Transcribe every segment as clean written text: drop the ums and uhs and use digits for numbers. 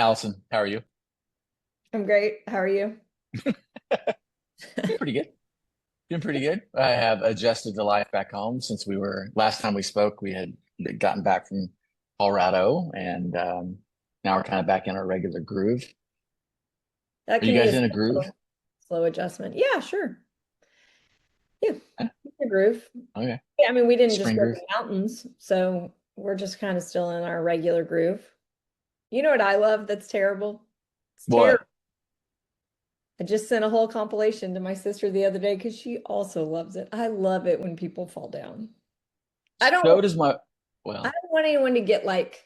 Allison, how are you? I'm great. How are you? Doing pretty good. Doing pretty good. I have adjusted to life back home since we were last time we spoke. We had gotten back from Colorado, and now we're kind of back in our regular groove. That Are you can be guys a in a groove? slow adjustment. Yeah, sure. Yeah, Eh, a groove. Okay, Yeah, I mean, we didn't just spring go to groove. the mountains, so we're just kind of still in our regular groove. You know what I love that's terrible? It's terrible. What? I just sent a whole compilation to my sister the other day because she also loves it. I love it when people fall down. I don't So does my. I Well, don't want anyone to get like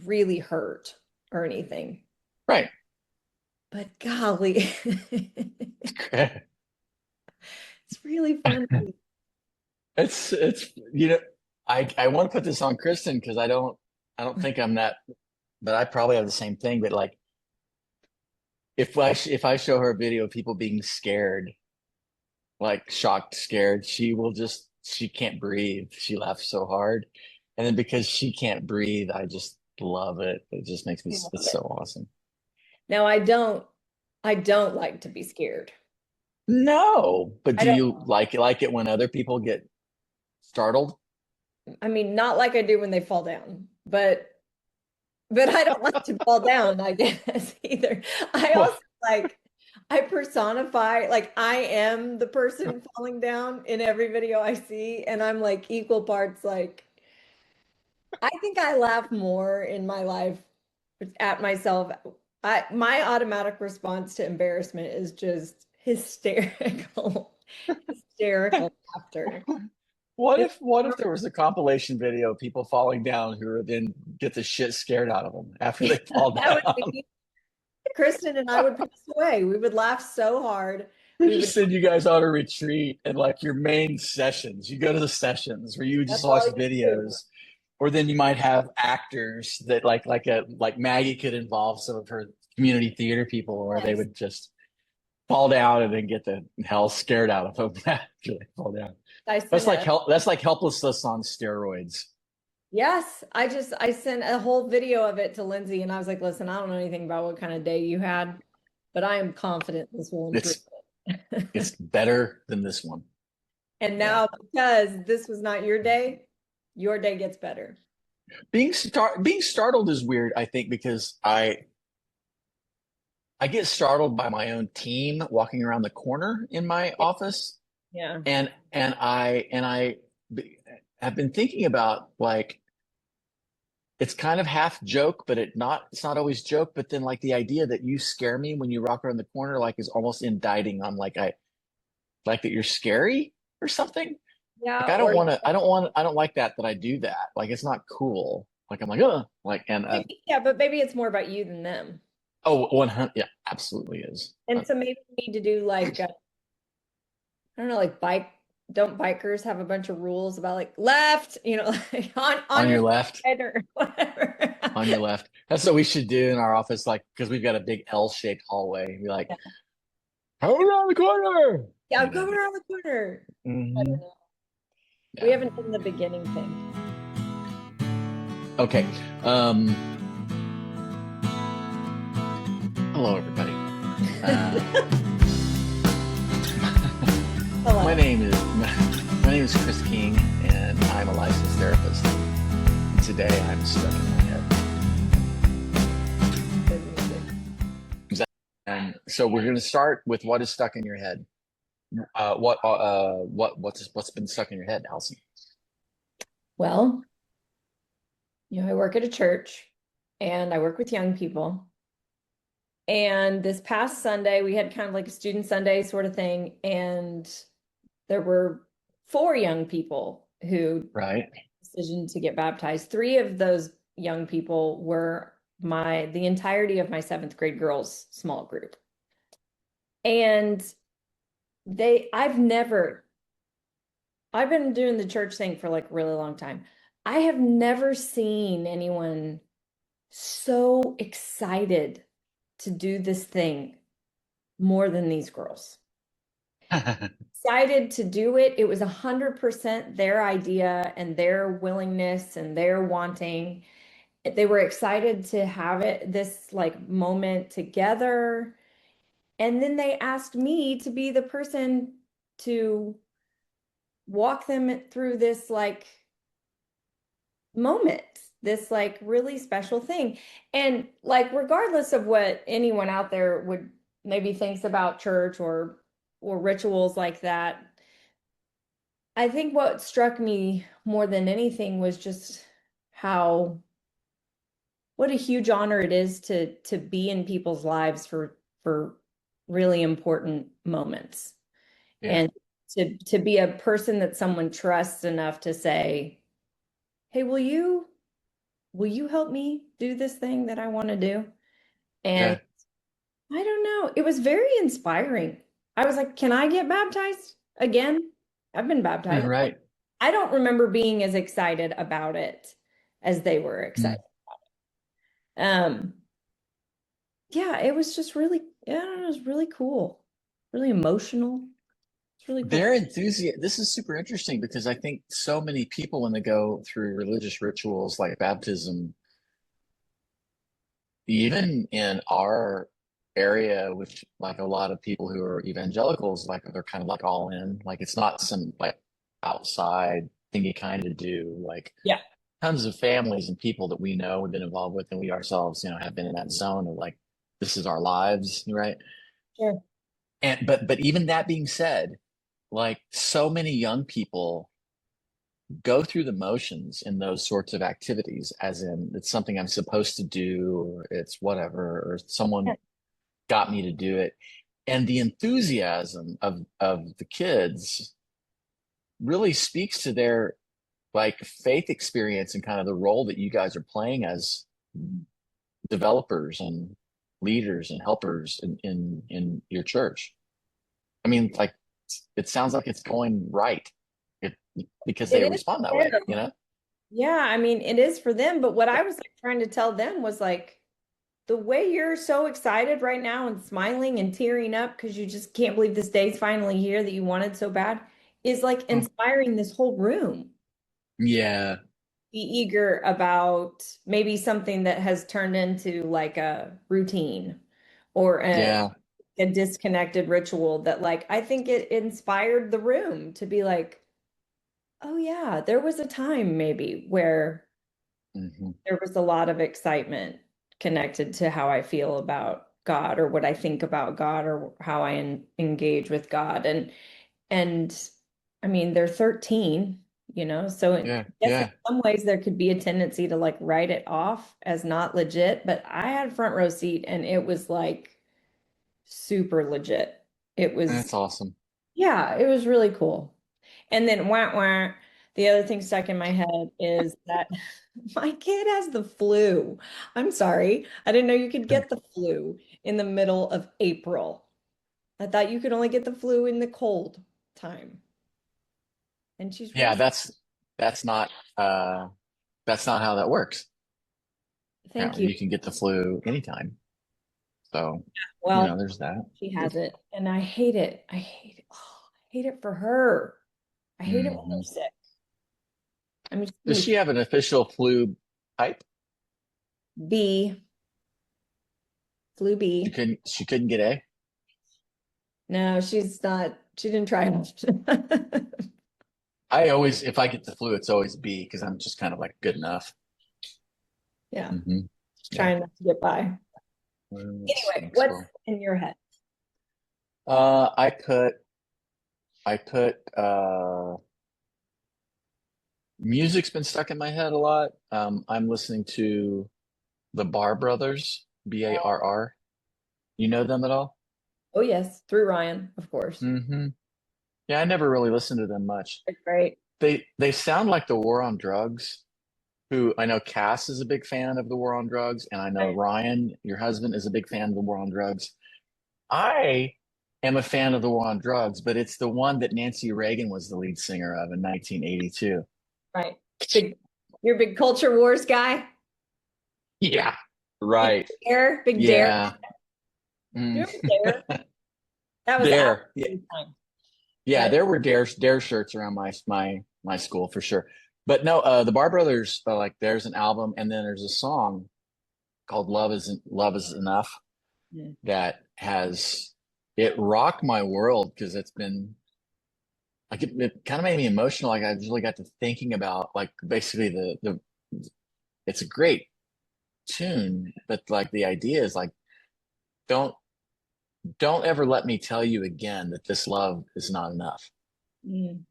really hurt or anything. right. But golly, it's really funny. It's I want to put this on Kristen because I don't think I'm that, but I probably have the same thing. But like if I show her a video of people being scared, like shocked, scared, she can't breathe. She laughs so hard. And then because she can't breathe, I just love it. It just makes me, I love it's so it. awesome. Now I don't like to be scared. No, but I do don't you like it when other people get startled? I mean not like I do when they fall down, but I don't like to fall down, I guess either. I Well, also like I personify like I am the person falling down in every video I see and I'm like equal parts like I think I laugh more in my life at myself. My automatic response to embarrassment is just hysterical, hysterical laughter. It's what if there was a compilation video of people falling down who then get the shit scared out of them after they fall that would down? be Kristen and I would pass away. We would laugh so hard. We We just would send you guys on a retreat and like your main sessions. You go to the sessions where you just that's watch all you do. videos, or then you might have actors that like Maggie could involve some of her community theater people, where they Yes. would just fall down and then get the hell scared out of them after they fall down. I sent a That's like helplessness on steroids. yes, I sent a whole video of it to Lindsay and I was like, listen, I don't know anything about what kind of day you had, but I am confident this will improve It's it. it's better than this one. And Yeah. now because this was not your day gets better. Being startled is weird, I think, because I get startled by my own team walking around the corner in my office, Yeah. and I have been thinking about like it's kind of half joke, but it's not always joke. But then like the idea that you scare me when you walk around the corner like is almost indicting on like I like that you're scary or something. Like Yeah, or I don't like that I do that. Like it's not cool. Like I'm like, like and yeah, but maybe it's more about you than them. oh 100, yeah, absolutely is. And so maybe we need to do like I don't know, like don't bikers have a bunch of rules about like left, like on On your your left. side or whatever. On your left. That's what we should do in our office, like because we've got a big L-shaped hallway. Be like, go around the corner. Yeah, You I'm know. coming around the corner. I don't Hmm. know. We Yeah. haven't done the beginning thing. Okay. Hello, everybody. Uh, my Hello. name is my name is Chris King, and I'm a licensed therapist. And today, I'm stuck in my head. Good music. And so we're going to start with what is stuck in your head. What's been stuck in your head, Alison? Well, I work at a church and I work with young people. And this past Sunday, we had kind of like a student Sunday sort of thing. And there were four young people who made Right? the decision to get baptized. Three of those young people were the entirety of my seventh grade girls' small group. And they, I've been doing the church thing for like a really long time. I have never seen anyone so excited to do this thing more than these girls. Excited to do it. It was 100% their idea and their willingness and their wanting. they were excited to have it this like moment together. And then they asked me to be the person to walk them through this like moment, this like really special thing. And like regardless of what anyone out there would maybe thinks about church or rituals like that, I think what struck me more than anything was just how what a huge honor it is to be in people's lives for really important moments Yeah. and to be a person that someone trusts enough to say, "Hey, will you help me do this thing that I want to do?" And Yeah. I don't know, it was very inspiring. I was like, "Can I get baptized again?" I've been baptized. Right. I don't remember being as excited about it as they were Mm. excited. Um, yeah, it was just really, yeah, I don't know, it was really cool, really emotional. It's really cool. Their enthusiasm. This is super interesting because I think so many people, when they go through religious rituals like baptism, even in our area, which like a lot of people who are evangelicals, like they're kind of like all in. Like it's not some like outside thing you kind of do. Like Yeah, tons of families and people that we know we've been involved with, and we ourselves, have been in that zone of like this is our lives, right? sure. And but even that being said, like so many young people go through the motions in those sorts of activities, as in it's something I'm supposed to do, or it's whatever, or someone Yeah, got me to do it. And the enthusiasm of the kids really speaks to their like faith experience and kind of the role that you guys are playing as developers and leaders and helpers in your church. I mean, like it sounds like it's going right. It, because it they is respond that for way, them. you know? Yeah, I mean, it is for them. But what I was like trying to tell them was like, the way you're so excited right now and smiling and tearing up because you just can't believe this day's finally here that you wanted so bad is like Mm. inspiring this whole room. Yeah, Be eager about maybe something that has turned into like a routine or yeah, a disconnected ritual that like I think it inspired the room to be like, oh yeah, there was a time maybe where hmm, there was a lot of excitement connected to how I feel about God or what I think about God or how I engage with God. And I mean, they're 13, so I yeah, guess in yeah. some ways there could be a tendency to like write it off as not legit, but I had front row seat and it was like super legit. It was, That's awesome. yeah, it was really cool. And then wah wah, the other thing stuck in my head is that my kid has the flu. I'm sorry. I didn't know you could get the flu in the middle of April. I thought you could only get the flu in the cold time. And she's Yeah, really, that's not uh that's not how that works. thank Apparently you. you can get the flu anytime. So, Well, there's that. she has it and I hate it. I hate it. Oh, I hate it for her. I hate it when Hmm. they're sick. I mean, she's Does gonna she have an official flu type? be flu She B. couldn't she couldn't get A? No, she's not. She didn't try it. I always, if I get the flu, it's always B because I'm just kind of like good enough. Yeah, Hmm. just Yeah. trying not to get by. That Anyway, stinks. what's Well, in your head? uh, I put I put music's been stuck in my head a lot. I'm listening to the Barr Brothers, Barr. You know them at all? Oh, yes, through Ryan, of course. Hmm. Yeah, I never really listened to them much. It's great. They sound like the War on Drugs, who I know Cass is a big fan of the War on Drugs, and I know Ryan, your husband, is a big fan of the War on Drugs. I am a fan of the War on Drugs, but it's the one that Nancy Reagan was the lead singer of in 1982. Right. Big, you're a big culture wars guy. Yeah, Big right. Dare, Big Dare. Yeah. You Mm. remember Dare? That was our There. Yeah. time. Yeah, But there were Dare shirts around my school for sure. But no, the Bar Brothers, like there's an album and then there's a song called Love Is Enough Mm. that has it rocked my world because it's been like it kind of made me emotional. Like I really got to thinking about like basically the it's a great tune, but like the idea is like don't don't ever let me tell you again that this love is not enough. Mm.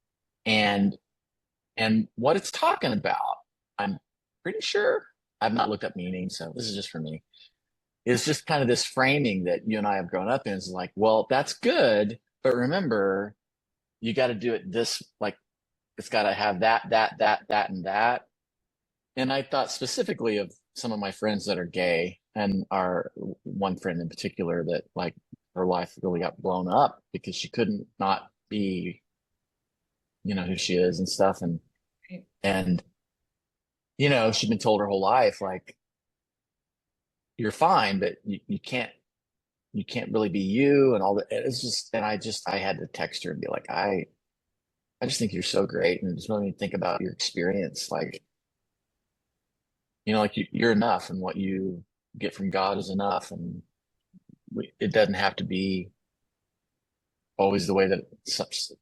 And what it's talking about, I'm pretty sure I've not looked up meaning, so this is just for me. It's just kind of this framing that you and I have grown up in is like, well, that's good, but remember, you got to do it this like it's got to have that, and that. And I thought specifically of some of my friends that are gay, and our one friend in particular that like her life really got blown up because she couldn't not be, who she is and stuff, Right. and she'd been told her whole life like you're fine, but you can't really be you and all that. It's just, and I had to text her and be like, I just think you're so great, and it just made me think about your experience, like like you're enough, and what you get from God is enough, and it doesn't have to be always the way that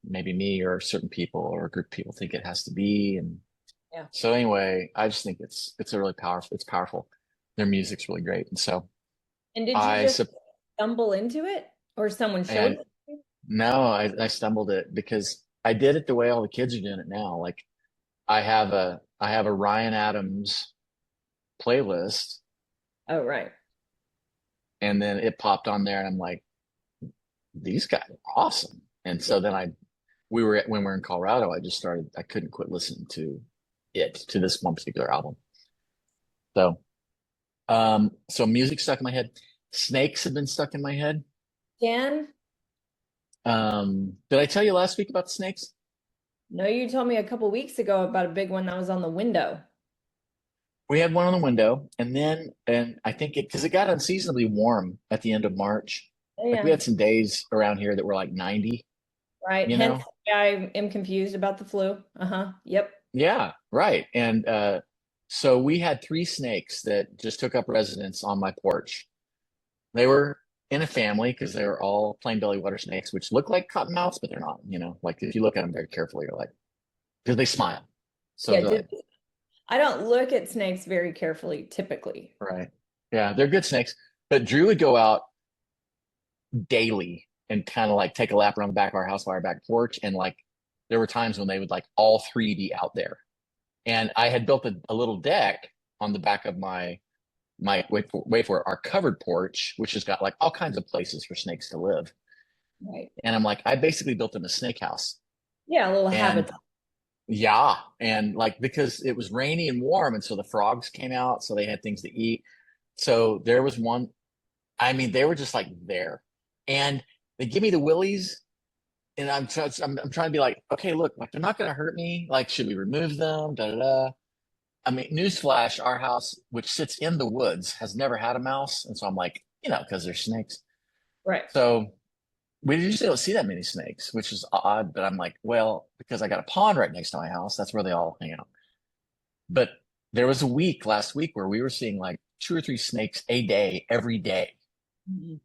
maybe me or certain people or a group of people think it has to be. And Yeah. so anyway, I just think it's a really powerful. It's powerful. Their music's really great, and so And did you I just sup- stumble into it or someone showed and it to you? no, I stumbled it because I did it the way all the kids are doing it now. Like I have a Ryan Adams playlist, Oh, right. and then it popped on there, and I'm like, these guys are awesome. And Yeah. so then when we were in Colorado, I couldn't quit listening to this one particular album. So music stuck in my head. Snakes have been stuck in my head. Dan, Did I tell you last week about the snakes? no, you told me a couple weeks ago about a big one that was on the window. We had one on the window, and I think because it got unseasonably warm at the end of March. Oh, Like we yeah. had some days around here that were like 90, Right. you Hence, know? I am confused about the flu. Uh-huh. Yep. Yeah, right. And so we had three snakes that just took up residence on my porch. They were in a family because they were all plain belly water snakes, which look like cottonmouths, but they're not. Like if you look at them very carefully, you're like, because they smile. So Yeah, do they. I don't look at snakes very carefully typically. Right. Yeah, they're good snakes. But Drew would go out daily and kind of like take a lap around the back of our house by our back porch. And like there were times when they would like all three be out there. And I had built a little deck on the back of my wait for it, our covered porch, which has got like all kinds of places for snakes to live. Right. And I'm like, I basically built them a snake house. Yeah, a little And habitat. yeah, and like because it was rainy and warm, and so the frogs came out, so they had things to eat. So there was one, I mean, they were just like there. And they give me the willies, and I'm trying to be like, okay, look, like they're not gonna hurt me. Like, should we remove them? Da da da. I mean, newsflash, our house, which sits in the woods, has never had a mouse. And so I'm like, because they're snakes. Right. So we usually don't see that many snakes, which is odd. But I'm like, well, because I got a pond right next to my house, that's where they all hang out. But there was a week last week where we were seeing like two or three snakes a day, every day Mhm.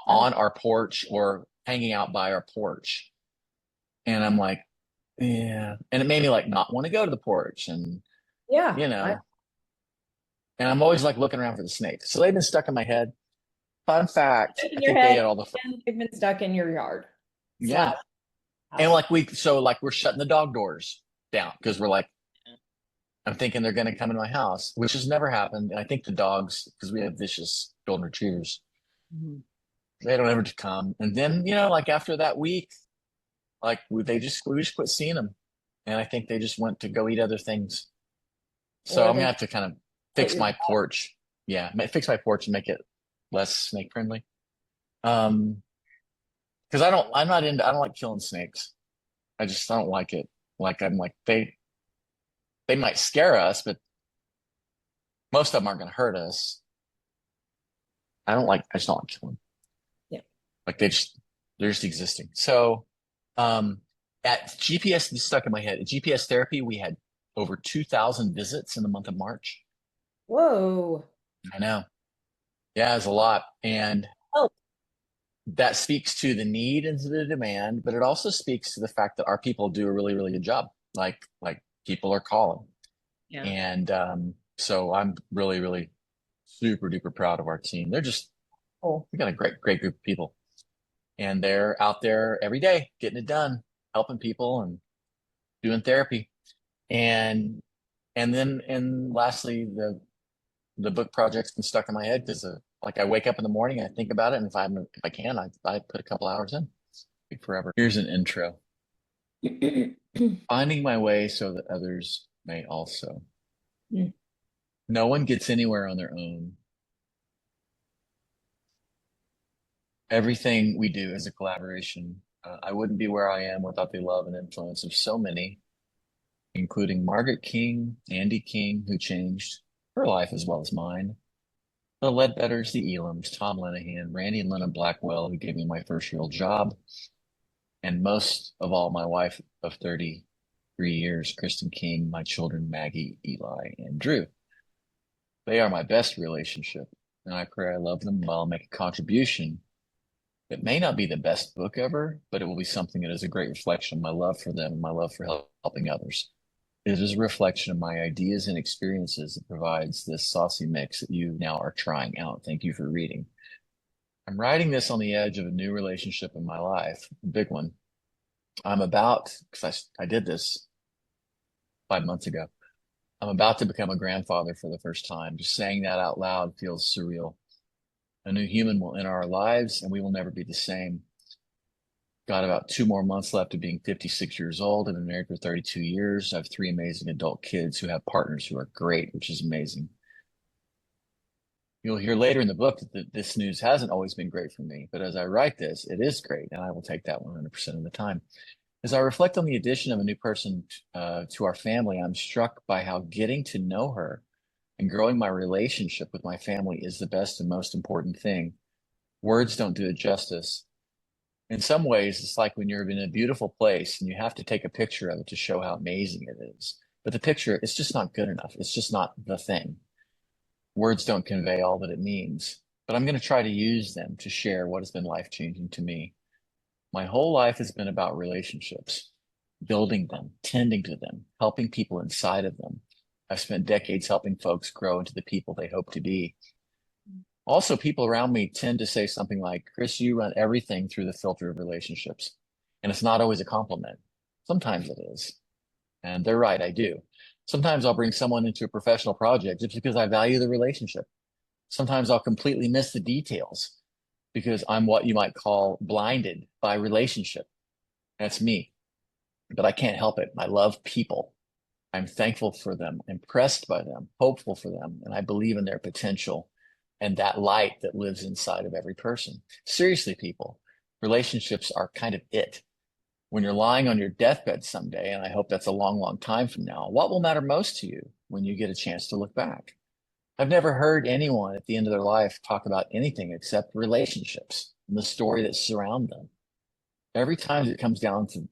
on our porch or hanging out by our porch. And I'm like, yeah. And it made me like not want to go to the porch Yeah. you know, and I'm always like looking around for the snakes. So they've been stuck in my head. Fun fact, Stuck in I your think they head had all the, and they've been stuck in your yard yeah. slash And house. like we're shutting the dog doors down because we're like, I'm thinking they're going to come in my house, which has never happened. And I think the dogs, because we have vicious golden retrievers, Mhm. they don't ever come. And then, like after that week, like we just quit seeing them. And I think they just went to go eat other things. So Or I'm gonna they have to kind of let fix your my porch. Yeah, fix my porch and make it less snake friendly. Um, because I don't like killing snakes. I don't like it. Like I'm like they might scare us, but most of them aren't gonna hurt us. I just don't like killing. yeah. Like they're just existing. So, at GPS, this stuck in my head. At GPS therapy, we had over 2,000 visits in the month of March. Whoa. I know. Yeah, it's a lot. And Oh, that speaks to the need and to the demand, but it also speaks to the fact that our people do a really, really good job. Like people are calling. yeah. And so I'm really, really super duper proud of our team. They're just, oh, we got a great, great group of people. And they're out there every day getting it done, helping people and doing therapy. And and lastly, the book project's been stuck in my head because like I wake up in the morning, I think about it, and if I can, I put a couple hours in. Take forever. Here's an intro. Finding my way so that others may also. No one gets anywhere on their own. Everything we do is a collaboration. I wouldn't be where I am without the love and influence of so many, including Margaret King, Andy King, who changed her life as well as mine, the Ledbetters, the Elams, Tom Lenahan, Randy and Lena Blackwell, who gave me my first real job, and most of all, my wife of 33 years, Kristen King, my children, Maggie, Eli, and Drew. They are my best relationship, and I pray I love them well, make a contribution. It may not be the best book ever, but it will be something that is a great reflection of my love for them and my love for helping others. It is a reflection of my ideas and experiences that provides this saucy mix that you now are trying out. Thank you for reading. I'm writing this on the edge of a new relationship in my life, a big one. Because I did this 5 months ago. I'm about to become a grandfather for the first time. Just saying that out loud feels surreal. A new human will enter our lives and we will never be the same. Got about 2 more months left of being 56 years old. I've been married for 32 years. I have three amazing adult kids who have partners who are great, which is amazing. You'll hear later in the book that this news hasn't always been great for me, but as I write this, it is great, and I will take that 100% of the time. As I reflect on the addition of a new person to our family, I'm struck by how getting to know her and growing my relationship with my family is the best and most important thing. Words don't do it justice. In some ways, it's like when you're in a beautiful place and you have to take a picture of it to show how amazing it is. But the picture, it's just not good enough. It's just not the thing. Words don't convey all that it means, but I'm going to try to use them to share what has been life-changing to me. My whole life has been about relationships, building them, tending to them, helping people inside of them. I've spent decades helping folks grow into the people they hope to be. Also, people around me tend to say something like, Chris, you run everything through the filter of relationships. And it's not always a compliment. Sometimes it is. And they're right, I do. Sometimes I'll bring someone into a professional project just because I value the relationship. Sometimes I'll completely miss the details because I'm what you might call blinded by relationship. That's me. But I can't help it. I love people. I'm thankful for them, impressed by them, hopeful for them, and I believe in their potential and that light that lives inside of every person. Seriously, people, relationships are kind of it. When you're lying on your deathbed someday, and I hope that's a long, long time from now, what will matter most to you when you get a chance to look back? I've never heard anyone at the end of their life talk about anything except relationships and the story that surround them. Every time it comes down to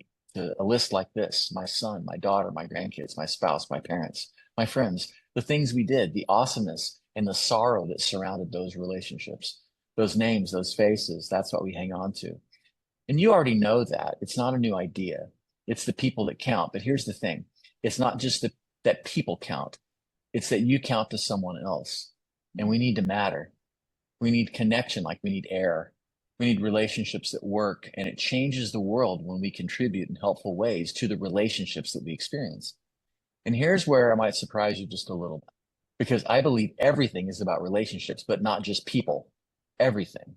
a list like this, my son, my daughter, my grandkids, my spouse, my parents, my friends, the things we did, the awesomeness and the sorrow that surrounded those relationships, those names, those faces, that's what we hang on to. And you already know that. It's not a new idea. It's the people that count. But here's the thing. It's not just that people count. It's that you count to someone else. And we need to matter. We need connection like we need air. We need relationships that work, and it changes the world when we contribute in helpful ways to the relationships that we experience. And here's where I might surprise you just a little bit, because I believe everything is about relationships, but not just people. Everything.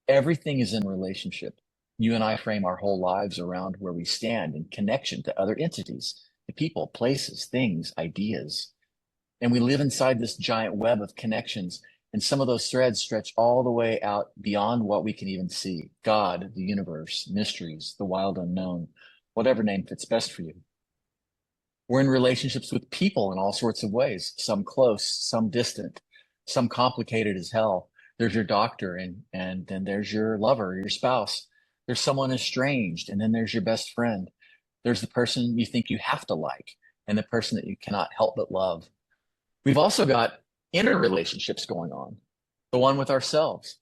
Everything is in relationship. You and I frame our whole lives around where we stand in connection to other entities, to people, places, things, ideas. And we live inside this giant web of connections. And some of those threads stretch all the way out beyond what we can even see. God, the universe, mysteries, the wild unknown, whatever name fits best for you. We're in relationships with people in all sorts of ways, some close, some distant, some complicated as hell. There's your doctor, and then there's your lover, your spouse. There's someone estranged, and then there's your best friend. There's the person you think you have to like. and the person that you cannot help but love. We've also got inner relationships going on, the one with ourselves,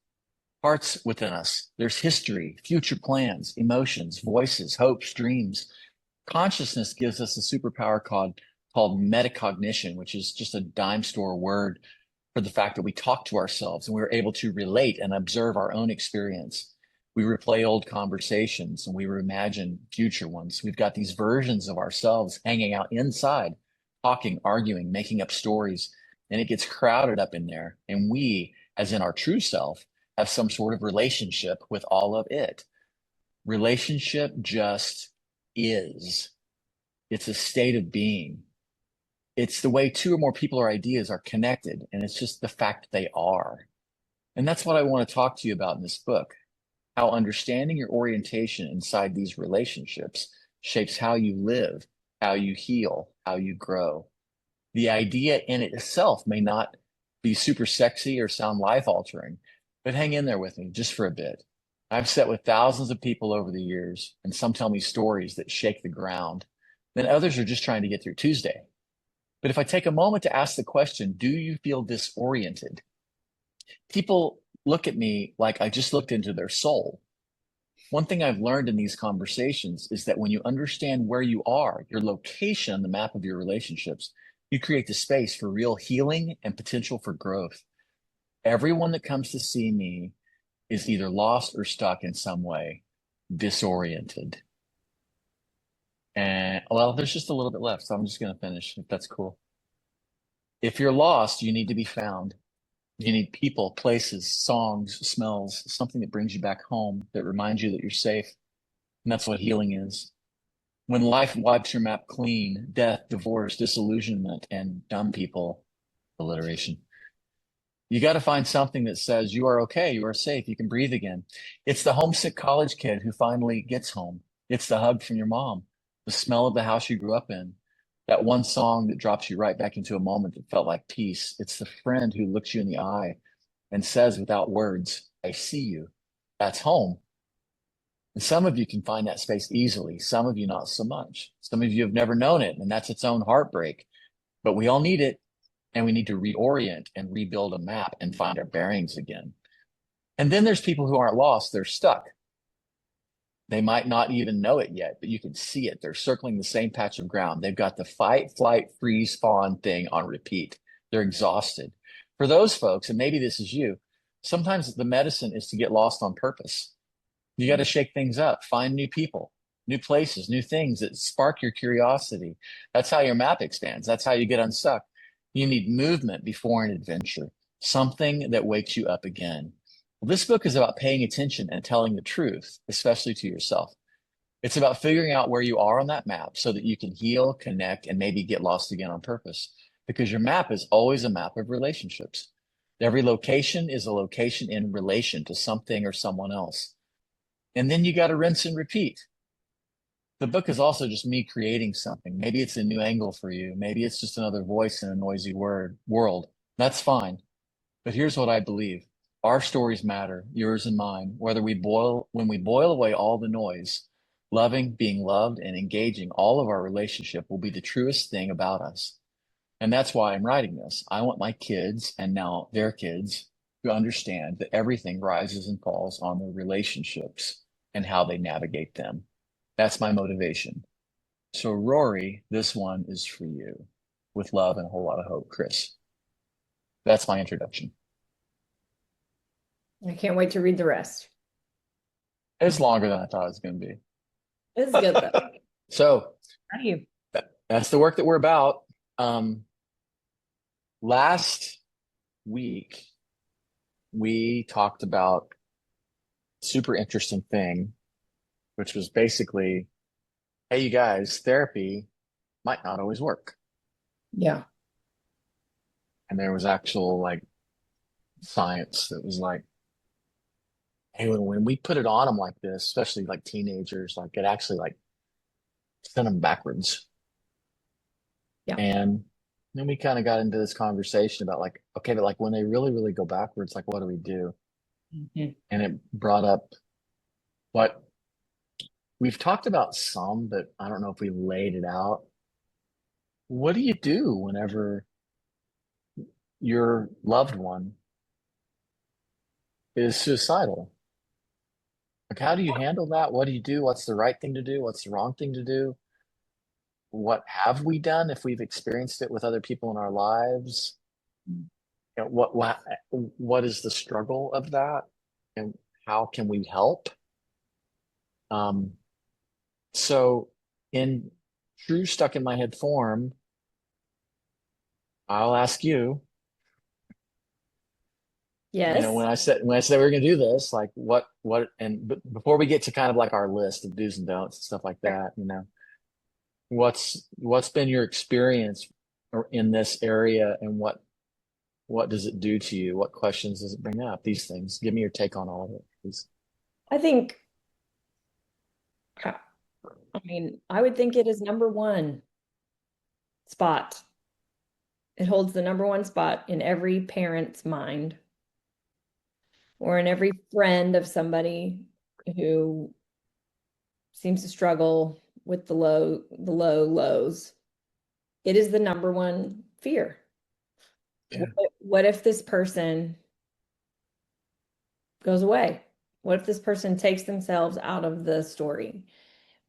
parts within us. There's history, future plans, emotions, voices, hopes, dreams. Consciousness gives us a superpower called metacognition, which is just a dime store word for the fact that we talk to ourselves and we're able to relate and observe our own experience. We replay old conversations and we reimagine future ones. We've got these versions of ourselves hanging out inside, talking, arguing, making up stories, and it gets crowded up in there. And we, as in our true self, have some sort of relationship with all of it. Relationship just is. It's a state of being. It's the way two or more people or ideas are connected, and it's just the fact that they are. And that's what I want to talk to you about in this book, how understanding your orientation inside these relationships shapes how you live, how you heal, how you grow. The idea in it itself may not be super sexy or sound life altering, but hang in there with me just for a bit. I've sat with thousands of people over the years, and some tell me stories that shake the ground. Then others are just trying to get through Tuesday. But if I take a moment to ask the question, do you feel disoriented? People look at me like I just looked into their soul. One thing I've learned in these conversations is that when you understand where you are, your location on the map of your relationships, you create the space for real healing and potential for growth. Everyone that comes to see me is either lost or stuck in some way, disoriented. And well, there's just a little bit left, so I'm just going to finish if that's cool. If you're lost, you need to be found. You need people, places, songs, smells, something that brings you back home, that reminds you that you're safe. And that's what healing is. When life wipes your map clean, death, divorce, disillusionment, and dumb people, alliteration, you got to find something that says you are okay, you are safe, you can breathe again. It's the homesick college kid who finally gets home. It's the hug from your mom, the smell of the house you grew up in, that one song that drops you right back into a moment that felt like peace. It's the friend who looks you in the eye and says without words, I see you. That's home. And some of you can find that space easily. Some of you not so much. Some of you have never known it, and that's its own heartbreak. But we all need it, and we need to reorient and rebuild a map and find our bearings again. And then there's people who aren't lost, they're stuck. They might not even know it yet, but you can see it. They're circling the same patch of ground. They've got the fight, flight, freeze, fawn thing on repeat. They're exhausted. For those folks, and maybe this is you, sometimes the medicine is to get lost on purpose. You got to shake things up, find new people, new places, new things that spark your curiosity. That's how your map expands. That's how you get unstuck. You need movement before an adventure, something that wakes you up again. Well, this book is about paying attention and telling the truth, especially to yourself. It's about figuring out where you are on that map so that you can heal, connect, and maybe get lost again on purpose. Because your map is always a map of relationships. Every location is a location in relation to something or someone else. And then you got to rinse and repeat. The book is also just me creating something. Maybe it's a new angle for you. Maybe it's just another voice in a noisy world. That's fine. But here's what I believe. Our stories matter, yours and mine, when we boil away all the noise, loving, being loved, and engaging all of our relationship will be the truest thing about us. And that's why I'm writing this. I want my kids and now their kids to understand that everything rises and falls on their relationships and how they navigate them. That's my motivation. So, Rory, this one is for you with love and a whole lot of hope, Chris. That's my introduction. I can't wait to read the rest. It's longer than I thought it was going to be. It's good though. So, How do you? that's the work that we're about. Last week, we talked about a super interesting thing, which was basically, hey, you guys, therapy might not always work. Yeah. And there was actual like science that was like, hey, when we put it on them like this, especially like teenagers, like it actually like sent them backwards. Yeah. And then we kind of got into this conversation about like, okay, but like when they really, really go backwards, like what do we do? Mhm. And it brought up what we've talked about some, but I don't know if we laid it out. what do you do whenever your loved one is suicidal? Like, how do you handle that? What do you do? What's the right thing to do? What's the wrong thing to do? What have we done if we've experienced it with other people in our lives? You know, what is the struggle of that, and how can we help? Um, so, in true stuck in my head form, I'll ask you. Yes. When I said we are going to do this, like before we get to kind of like our list of do's and don'ts and stuff like that, what's been your experience in this area, and what does it do to you? What questions does it bring up? These things. Give me your take on all of it, please. I think, I mean, I would think it is number one spot. It holds the number one spot in every parent's mind or in every friend of somebody who seems to struggle with the low lows. It is the number one fear. Yeah. What if this person goes away? What if this person takes themselves out of the story?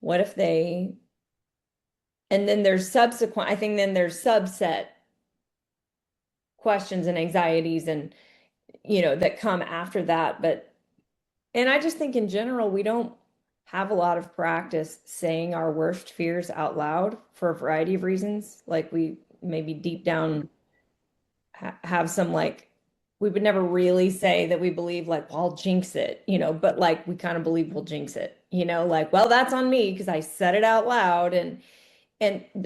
What if they, and then there's subsequent, I think then there's subset questions and anxieties and, that come after that. But, and I just think in general, we don't have a lot of practice saying our worst fears out loud for a variety of reasons. Like we maybe deep down have some like we would never really say that we believe like, well, I'll jinx it, but like we kind of believe we'll jinx it, like, well, that's on me because I said it out loud and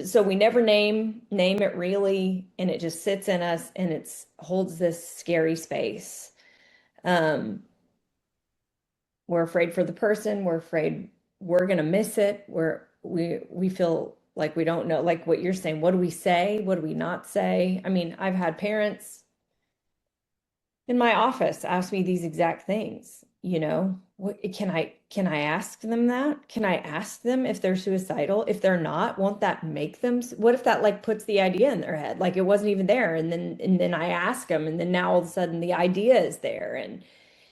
so we never name it really and it just sits in us and it's holds this scary space. Um, we're afraid for the person, we're afraid we're gonna miss it, we feel like we don't know, like what you're saying, what do we say? What do we not say? I mean, I've had parents in my office ask me these exact things, what can I ask them that? Can I ask them if they're suicidal? If they're not, won't that make them what if that like puts the idea in their head? Like it wasn't even there and then I ask them and then now all of a sudden the idea is there and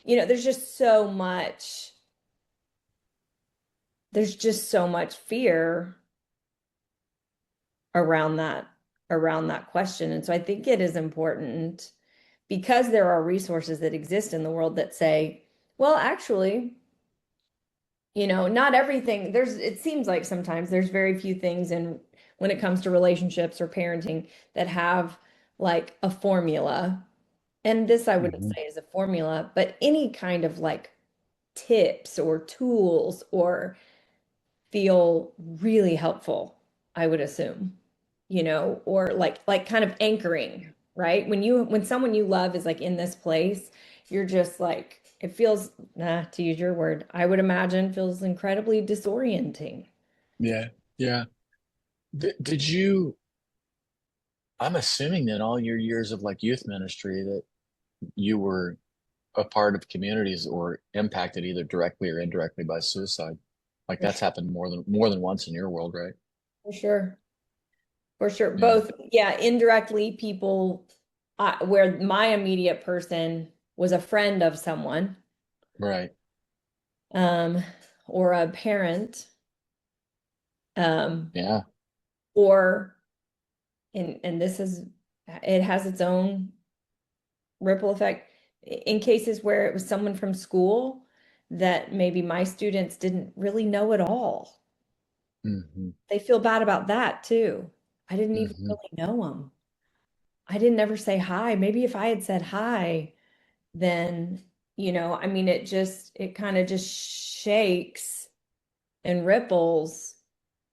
there's just so much fear around that question. And so I think it is important because there are resources that exist in the world that say, well, actually, not everything, it seems like sometimes there's very few things in when it comes to relationships or parenting that have like a formula. And this I wouldn't Mhm. say is a formula, but any kind of like tips or tools or feel really helpful, I would assume, or like kind of anchoring, right? When someone you love is like in this place, you're just like it feels, to use your word, I would imagine feels incredibly disorienting. Yeah. Yeah. Did you, I'm assuming that all your years of like youth ministry that you were a part of communities or impacted either directly or indirectly by suicide. Like For that's sure. happened more than once in your world, right? For sure. For sure. Yeah. Both, yeah, indirectly people where my immediate person was a friend of someone, Right. um, or a parent, um, Yeah. or and this is it has its own ripple effect in cases where it was someone from school that maybe my students didn't really know at all. Hmm. They feel bad about that too. I didn't even Hmm. really know them. I didn't ever say hi. Maybe if I had said hi, then, I mean, it kind of just shakes and ripples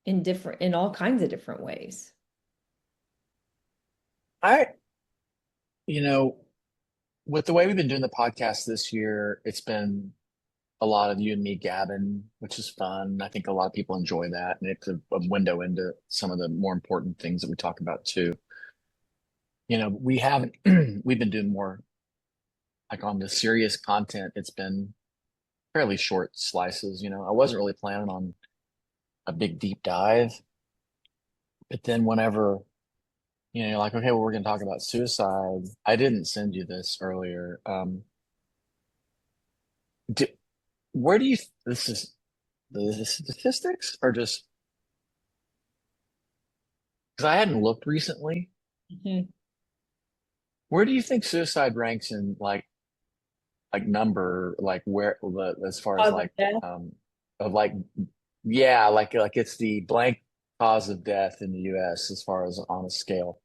in all kinds of different ways. I, you know, with the way we've been doing the podcast this year, it's been a lot of you and me gabbing, which is fun. I think a lot of people enjoy that, and it's a window into some of the more important things that we talk about too. We haven't, we've been doing more like on the serious content. It's been fairly short slices. I wasn't really planning on a big deep dive, but then whenever you're like, okay, well, we're going to talk about suicide. I didn't send you this earlier. Do, where do you, this is the statistics or just, because I hadn't looked recently. Mhm. Where do you think suicide ranks in like number, like where as far as Cause of like death um of like yeah, like it's the blank cause of death in the US as far as on a scale.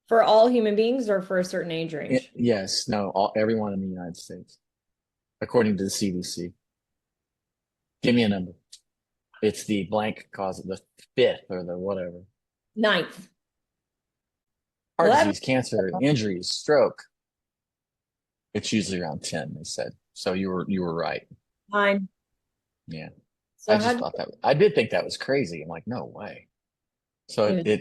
for all human beings or for a certain age range? Yes, no, everyone in the United States, according to the CDC. Give me a number. It's the blank cause of the fifth or the whatever. Ninth. Heart 11. disease, cancer, injuries, stroke. It's usually around 10, they said. So you were right. 9. Yeah. I So how just do thought that I did think that was crazy. I'm like, no way. So you, it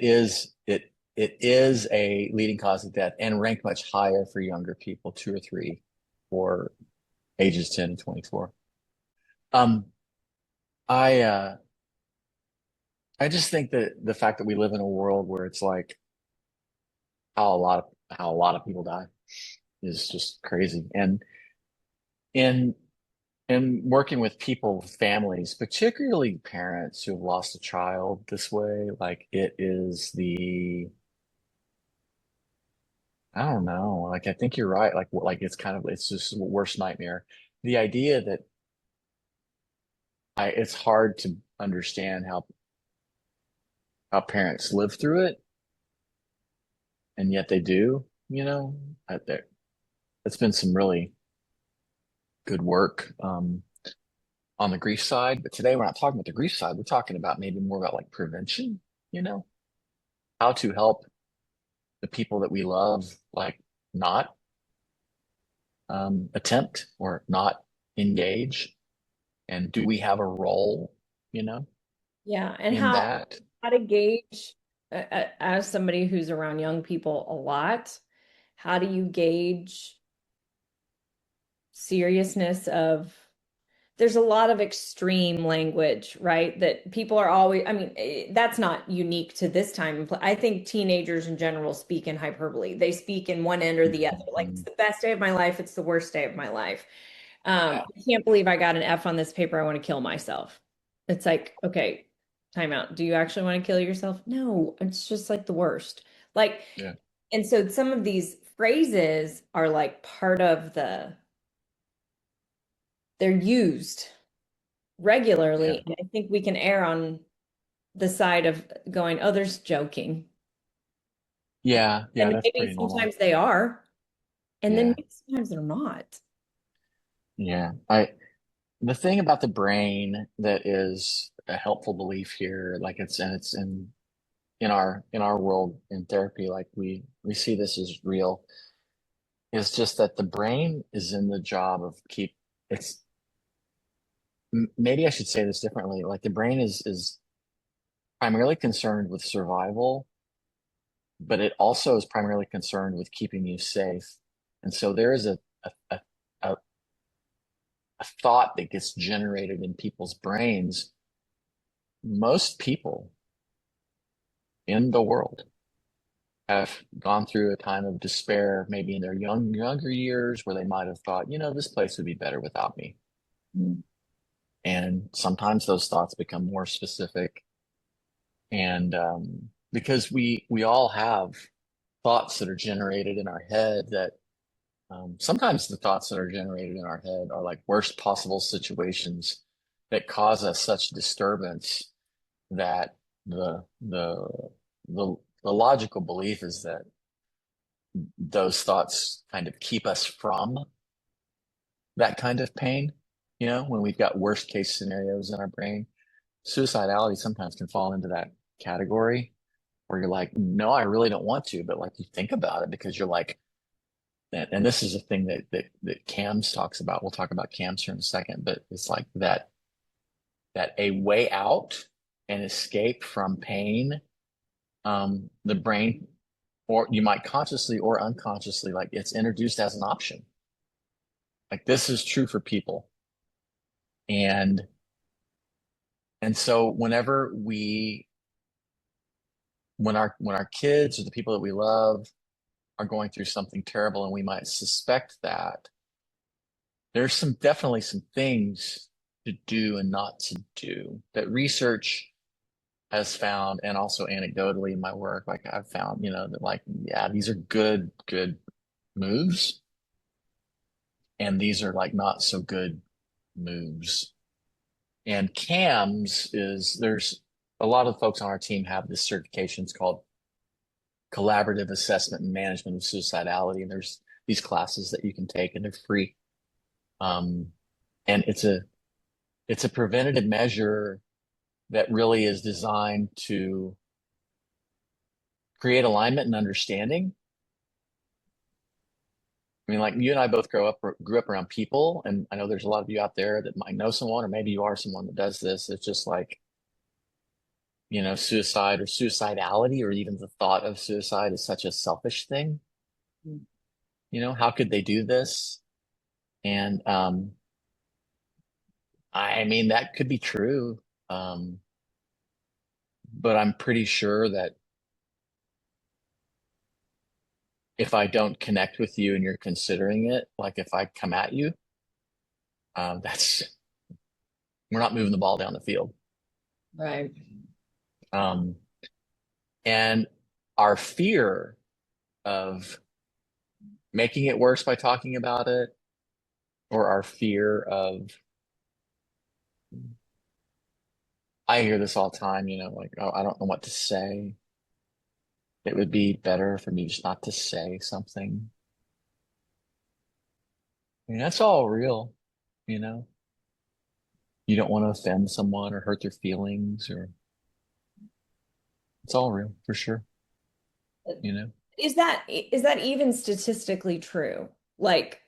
is a leading cause of death and ranked much higher for younger people, 2 or 3 for ages 10 and 24. Um, I I just think that the fact that we live in a world where it's like how a lot of people die is just crazy. And in in working with people, families, particularly parents who have lost a child this way, like it is I don't know. Like I think you're right. Like it's just the worst nightmare. The idea that it's hard to understand how parents live through it, and yet they do. It's been some really good work on the grief side. But today we're not talking about the grief side. We're talking about maybe more about like prevention. You know, how to help the people that we love, like not attempt or not engage. And do we have a role? You know yeah, and in how that. to gauge as somebody who's around young people a lot, how do you gauge seriousness of there's a lot of extreme language, right? That people are always, I mean, that's not unique to this time. I think teenagers in general speak in hyperbole. They speak in one end or the other. Like, it's Mhm. the best day of my life, it's the worst day of my life. Yeah. I can't believe I got an F on this paper. I want to kill myself. It's like, okay, time out. Do you actually want to kill yourself? No, it's just like the worst. Like, Yeah. and so some of these phrases are like part of they're used Yeah. regularly. And I think we can err on the side of going, oh, there's joking. Yeah. Yeah. And That's maybe pretty normal. sometimes they are, and then Yeah. maybe sometimes they're not. Yeah. The thing about the brain that is a helpful belief here, like it's in our world in therapy, like we see this as real, is just that the brain is in the job of it's maybe I should say this differently. Like the brain is primarily concerned with survival, but it also is primarily concerned with keeping you safe. And so there is a, a, a a thought that gets generated in people's brains. Most people in the world have gone through a time of despair, maybe in their younger years, where they might have thought, this place would be better without me. Mm. And sometimes those thoughts become more specific. And because we all have thoughts that are generated in our head that sometimes the thoughts that are generated in our head are like worst possible situations that cause us such disturbance that the logical belief is that those thoughts kind of keep us from that kind of pain. When we've got worst case scenarios in our brain, suicidality sometimes can fall into that category where you're like, no, I really don't want to, but like you think about it because you're like, and this is a thing that CAMS talks about. We'll talk about CAMS here in a second, but it's like that a way out and escape from pain, the brain, or you might consciously or unconsciously, like it's introduced as an option. Like this is true for people. And so whenever we when our kids or the people that we love are going through something terrible and we might suspect that, there's definitely some things to do and not to do that research has found, and also anecdotally in my work, like I've found, that like, yeah, these are good moves, and these are like not so good moves. And CAMS there's a lot of folks on our team have this certification. It's called Collaborative Assessment and Management of Suicidality. And there's these classes that you can take and they're free. Um, and it's a preventative measure that really is designed to create alignment and understanding. I mean, like you and I both grew up around people, and I know there's a lot of you out there that might know someone, or maybe you are someone that does this. It's just like, suicide or suicidality, or even the thought of suicide is such a selfish thing. How could they do this? And I mean, that could be true. Um, but I'm pretty sure that if I don't connect with you and you're considering it, like if I come at you, that's we're not moving the ball down the field. Right. Um, and our fear of making it worse by talking about it, or our fear of, I hear this all the time, like, oh, I don't know what to say. It would be better for me just not to say something. I mean, that's all real, you know. You don't want to offend someone or hurt their feelings, or it's all real for sure, you know. Is that even statistically true? Like,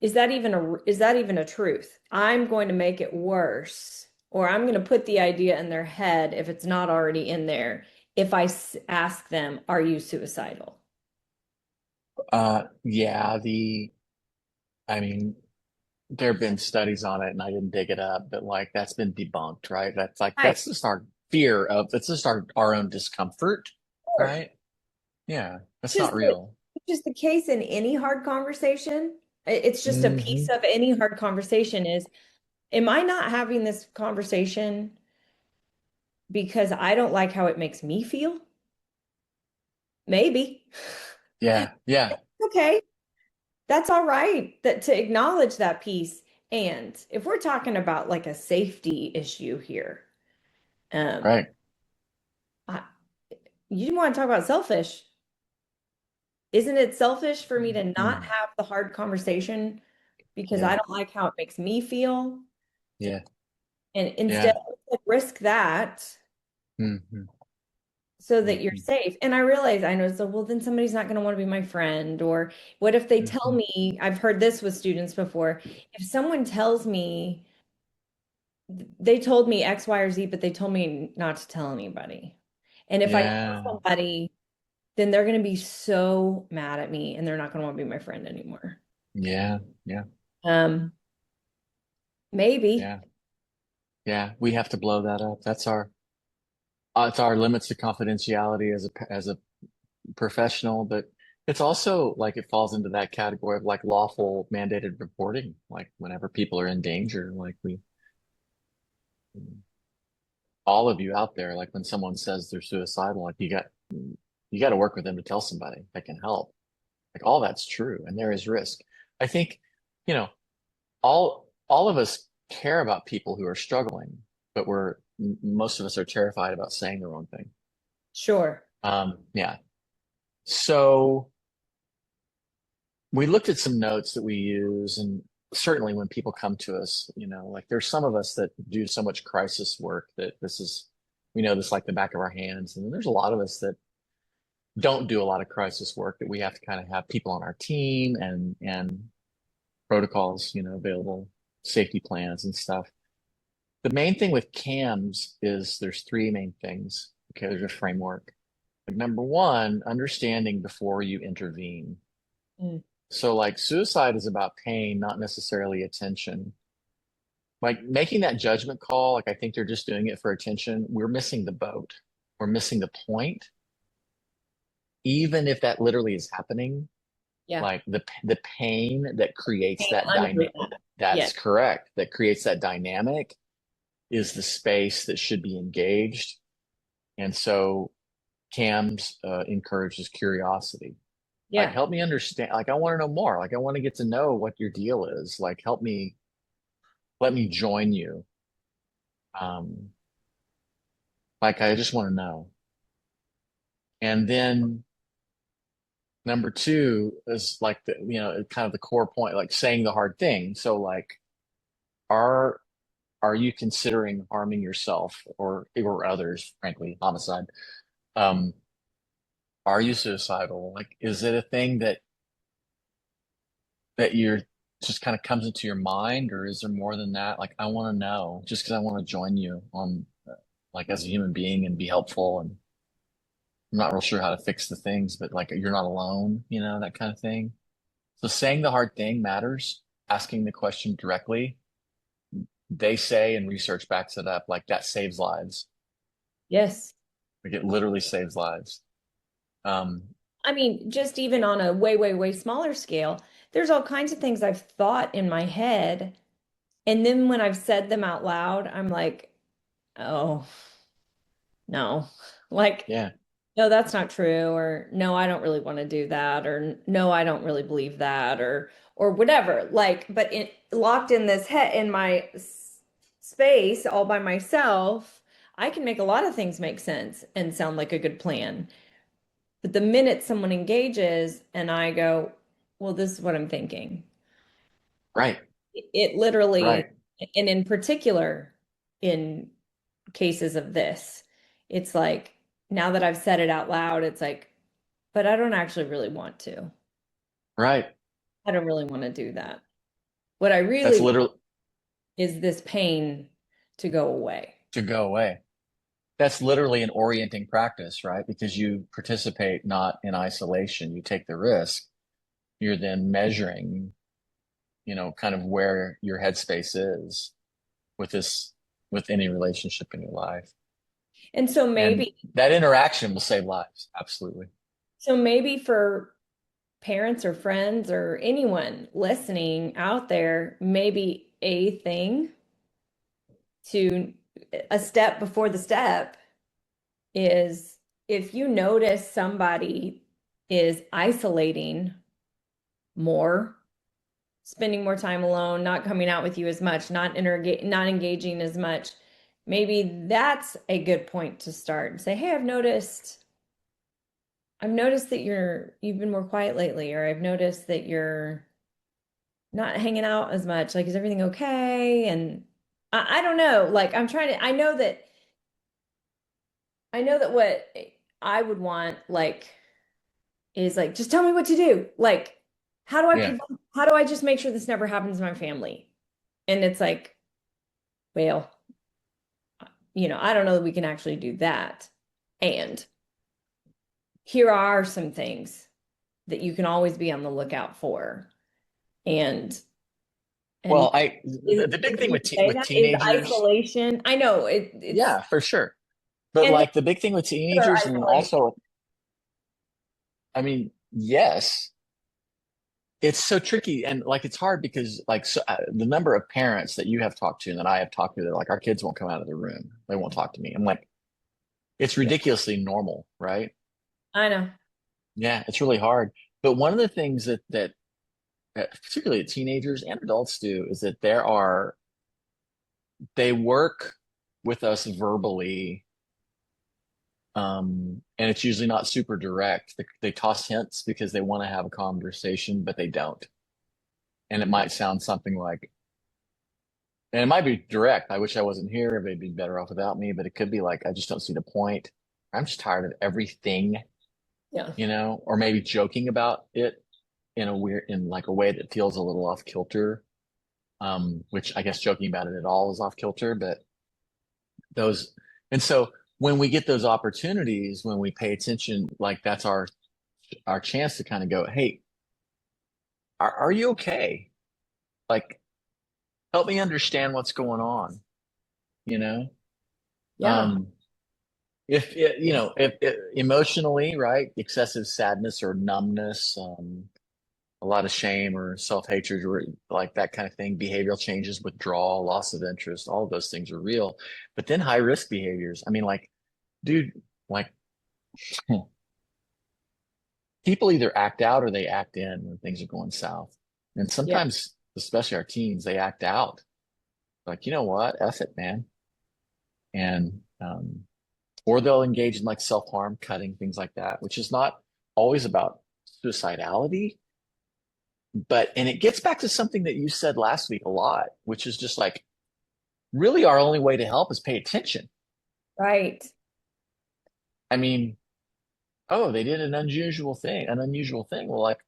is that even a truth? I'm going to make it worse, or I'm going to put the idea in their head if it's not already in there, if I ask them, "Are you suicidal?" Yeah, I mean, there have been studies on it and I didn't dig it up, but like that's been debunked, right? Right. That's just our fear of, it's just our own discomfort, Of course. right? Yeah, that's Just not real. which is the case in any hard conversation. It's just a piece Hmm. of any hard conversation is, am I not having this conversation because I don't like how it makes me feel? Maybe. Yeah, yeah, Okay. That's all right that to acknowledge that piece. And if we're talking about like a safety issue here, um, right. I, you want to talk about selfish. Isn't it selfish for me to not Mm. have the hard conversation because I Yeah, don't like how it makes me feel? yeah, And instead, yeah. like, risk that Hmm. so that you're Hmm. safe. And I realize, I know, so well, then somebody's not going to want to be my friend. Or what if they tell Hmm. me, I've heard this with students before, if someone tells me, they told me X, Y, or Z, but they told me not to tell anybody. And if I tell Yeah, somebody, then they're going to be so mad at me and they're not going to want to be my friend anymore. yeah, yeah, Um, maybe. yeah, yeah. We have to blow that up. It's our limits to confidentiality as a professional, but it's also like it falls into that category of like lawful mandated reporting. Like whenever people are in danger, like all of you out there, like when someone says they're suicidal, like you got to work with them to tell somebody that can help. Like all that's true, and there is risk. I think, you know, all of us care about people who are struggling, but most of us are terrified about saying the wrong thing. Sure. Yeah. So we looked at some notes that we use, and certainly when people come to us, like there's some of us that do so much crisis work that we know this like the back of our hands. And then there's a lot of us that don't do a lot of crisis work, that we have to kind of have people on our team and protocols, available, safety plans and stuff. The main thing with CAMS is there's three main things. Okay, there's a framework. Like number one, understanding before you intervene. Mm. So like suicide is about pain, not necessarily attention. Like making that judgment call, like I think they're just doing it for attention. We're missing the boat. or missing the point, even if that literally is happening, Yeah. like the pain that creates Hang that under dynamic, that. Yeah. that's correct, that creates that dynamic is the space that should be engaged. And so Cam's encourages curiosity. Like, Yeah. help me understand. Like, I want to know more. Like, I want to get to know what your deal is. Like, help me, let me join you. Um, like, I just want to know. And then number two is like the, kind of the core point, like saying the hard thing. So like, are are you considering harming yourself or others, frankly, homicide? Um, are you suicidal? Like, is it a thing that you're just kind of comes into your mind, or is there more than that? Like, I want to know just because I want to join you on, like, as a human being and be helpful. And I'm not real sure how to fix the things, but like, you're not alone, that kind of thing. So saying the hard thing matters. Asking the question directly, they say, and research backs it up, like that saves lives. Yes. Like it literally saves lives. Um, I mean, just even on a way, way, way smaller scale, there's all kinds of things I've thought in my head. And then when I've said them out loud, I'm like, oh, no. Like, yeah, no, that's not true, or no, I don't really want to do that, or no, I don't really believe that, or whatever. Like, but locked in this head in my space all by myself, I can make a lot of things make sense and sound like a good plan. But the minute someone engages and I go, well, this is what I'm thinking, right, it literally, right, and in particular, in cases of this, it's like now that I've said it out loud, it's like, but I don't actually really want to. right. I don't really want to do that. What I really That's want literally is this pain to go away. to go away. That's literally an orienting practice, right? Because you participate not in isolation, you take the risk. You're then measuring, kind of where your headspace is with this, with any relationship in your life. And so And maybe, that interaction will save lives. Absolutely. so maybe for parents or friends or anyone listening out there, maybe a thing to a step before the step is if you notice somebody is isolating more, spending more time alone, not coming out with you as much, not engaging as much, maybe that's a good point to start and say, "Hey, I've noticed that you've been more quiet lately, or I've noticed that you're not hanging out as much. Like, is everything okay?" And I don't know. Like, I know that what I would want, like, is like, just tell me what to do. Like, Yeah. how do I just make sure this never happens in my family? And it's like, well, I don't know that we can actually do that. And here are some things that you can always be on the lookout for. And and Well, the big thing you with say with that is teenagers, isolation. I know it's yeah, for sure. But and like the big thing with their teenagers, and then isolation. also, I mean, yes, it's so tricky and like it's hard because like the number of parents that you have talked to and that I have talked to, they're like, our kids won't come out of the room. They won't talk to me. I'm like, it's Yeah, ridiculously normal, right? I know. Yeah, it's really hard. But one of the things that particularly teenagers and adults do is that they work with us verbally, and it's usually not super direct. They toss hints because they want to have a conversation, but they don't. And it might sound something like, and it might be direct. I wish I wasn't here. They'd be better off without me. But it could be like, I just don't see the point. I'm just tired of everything, Yeah. or maybe joking about it in like a way that feels a little off kilter. Which I guess joking about it at all is off kilter, but those, and so when we get those opportunities, when we pay attention, like that's our chance to kind of go, hey, are you okay? Like, help me understand what's going on, you know? Yeah. Um, if it, if emotionally, right, excessive sadness or numbness, a lot of shame or self-hatred or like that kind of thing, behavioral changes, withdrawal, loss of interest, all of those things are real. But then high risk behaviors, I mean, like, dude, like people either act out or they act in when things are going south. And Yeah. sometimes, especially our teens, they act out. Like, you know what? F it, man. And or they'll engage in like self-harm, cutting, things like that, which is not always about suicidality. But and it gets back to something that you said last week a lot, which is just like really our only way to help is pay attention. Right. I mean, oh, they did an unusual thing. Well, like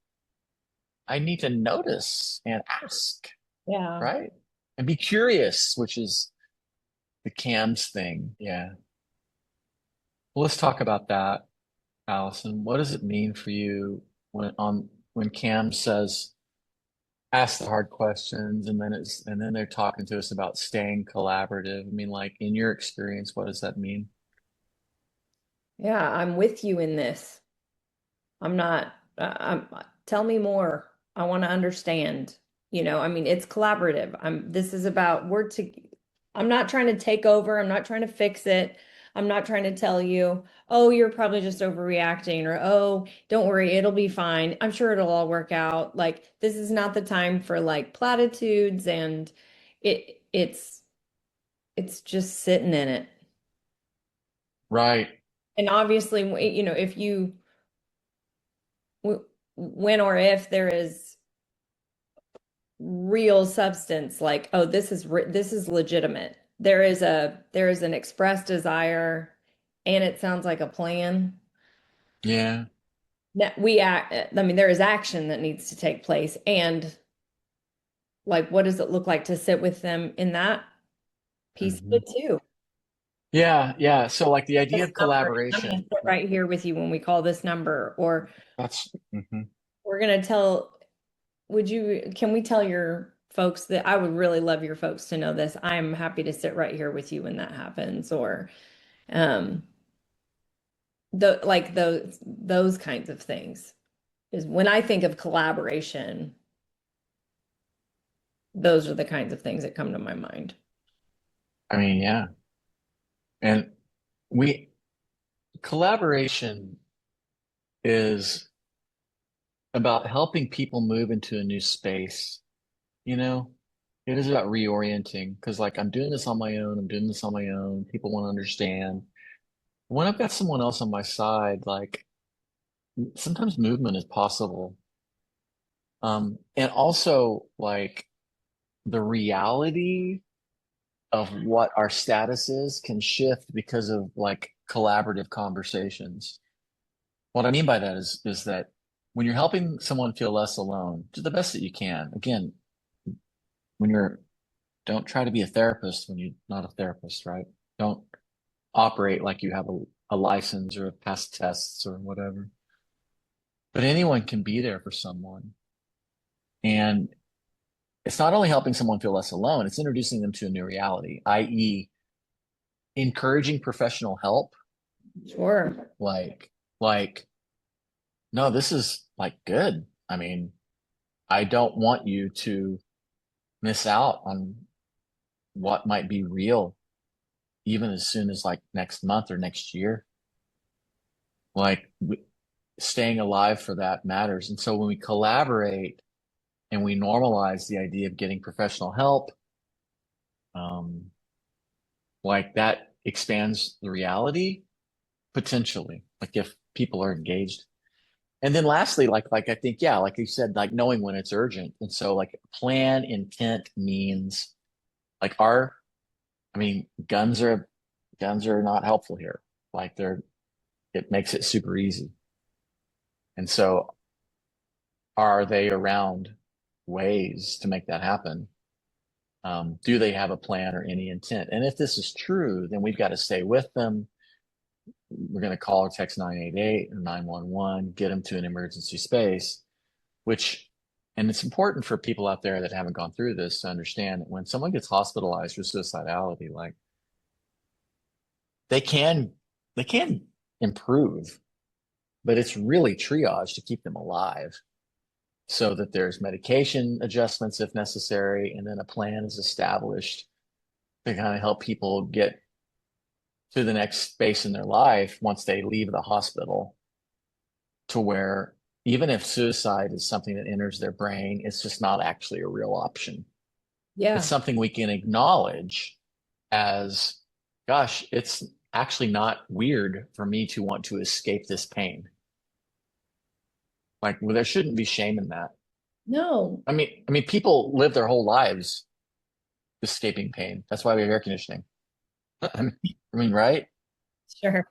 I need to notice and ask, Yeah. right? And be curious, which is the CAMS thing. Yeah. Well, let's talk about that, Allison. What does it mean for you when Cam says ask the hard questions and then they're talking to us about staying collaborative? I mean, like in your experience, what does that mean? Yeah, I'm with you in this. I'm not, tell me more. I want to understand. I mean, it's collaborative. This is about, I'm not trying to take over. I'm not trying to fix it. I'm not trying to tell you, oh, you're probably just overreacting or, oh, don't worry, it'll be fine. I'm sure it'll all work out. Like, this is not the time for like platitudes and it, it's, it's just sitting in it. Right. And obviously, if when or if there is real substance like oh this is legitimate, there is an expressed desire and it sounds like a plan Yeah. that we act. I mean, there is action that needs to take place, and like what does it look like to sit with them in that piece of Hmm. it too. Yeah. Yeah. So like the idea This of number, I'm going collaboration, to sit right here with you when we call this number, or that's mhm. we're going to tell. Can we tell your folks that I would really love your folks to know this? I'm happy to sit right here with you when that happens, or um those kinds of things is when I think of collaboration, those are the kinds of things that come to my mind. I mean, yeah. And we collaboration is about helping people move into a new space, you know? It is about reorienting because like I'm doing this on my own, I'm doing this on my own. People want to understand. When I've got someone else on my side, like sometimes movement is possible. And also like the reality of what our status is can shift because of like collaborative conversations. What I mean by that is that when you're helping someone feel less alone, do the best that you can. Again, when you're don't try to be a therapist when you're not a therapist, right? Don't operate like you have a license or have passed tests or whatever. But anyone can be there for someone. And it's not only helping someone feel less alone, it's introducing them to a new reality, i.e., encouraging professional help. Sure. Like, like, no, this is like good. I mean, I don't want you to miss out on what might be real, even as soon as like next month or next year. Like, staying alive for that matters. And so when we collaborate and we normalize the idea of getting professional help, um, like that expands the reality potentially, like if people are engaged. And then lastly, like I think, yeah, like you said, like knowing when it's urgent. And so like plan intent means like I mean, guns are not helpful here. Like it makes it super easy. And so are they around ways to make that happen? Do they have a plan or any intent? And if this is true, then we've got to stay with them. We're going to call or text 988 or 911, get them to an emergency space, which, and it's important for people out there that haven't gone through this to understand that when someone gets hospitalized for suicidality, like they can they can improve, but it's really triage to keep them alive so that there's medication adjustments if necessary, and then a plan is established to kind of help people get to the next space in their life once they leave the hospital, to where even if suicide is something that enters their brain, it's just not actually a real option. It's Yeah. something we can acknowledge as, gosh, it's actually not weird for me to want to escape this pain. Like, well, there shouldn't be shame in that. No. I mean, people live their whole lives escaping pain. That's why we have air conditioning. I mean, right? Sure.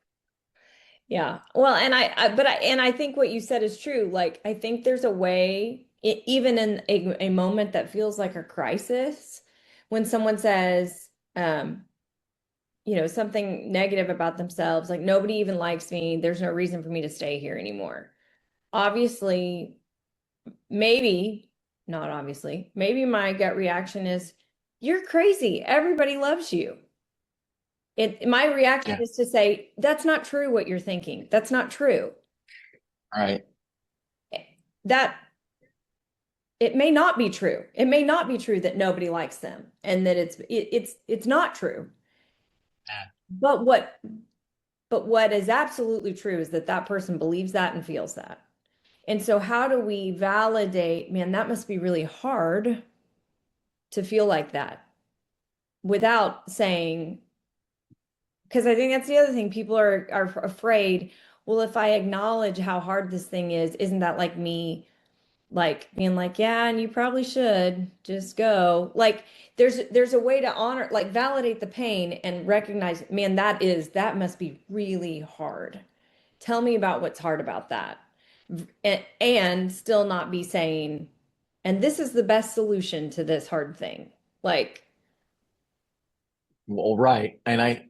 Yeah. Well, and I think what you said is true. Like, I think there's a way, even in a moment that feels like a crisis, when someone says, something negative about themselves, like nobody even likes me, there's no reason for me to stay here anymore. Obviously, maybe, not obviously, maybe my gut reaction is, you're crazy. Everybody loves you. My reaction Yeah. is to say, that's not true what you're thinking. That's not true. Right. That it may not be true. It may not be true that nobody likes them and that it's not true. Yeah. But what is absolutely true is that that person believes that and feels that. And so how do we validate, man, that must be really hard to feel like that without saying, because I think that's the other thing. People are afraid, well, if I acknowledge how hard this thing is, isn't that like me like being like, yeah, and you probably should just go. Like there's a way to honor, like validate the pain and recognize, man, that must be really hard. Tell me about what's hard about that. And still not be saying, and this is the best solution to this hard thing. Like, Well, right. And I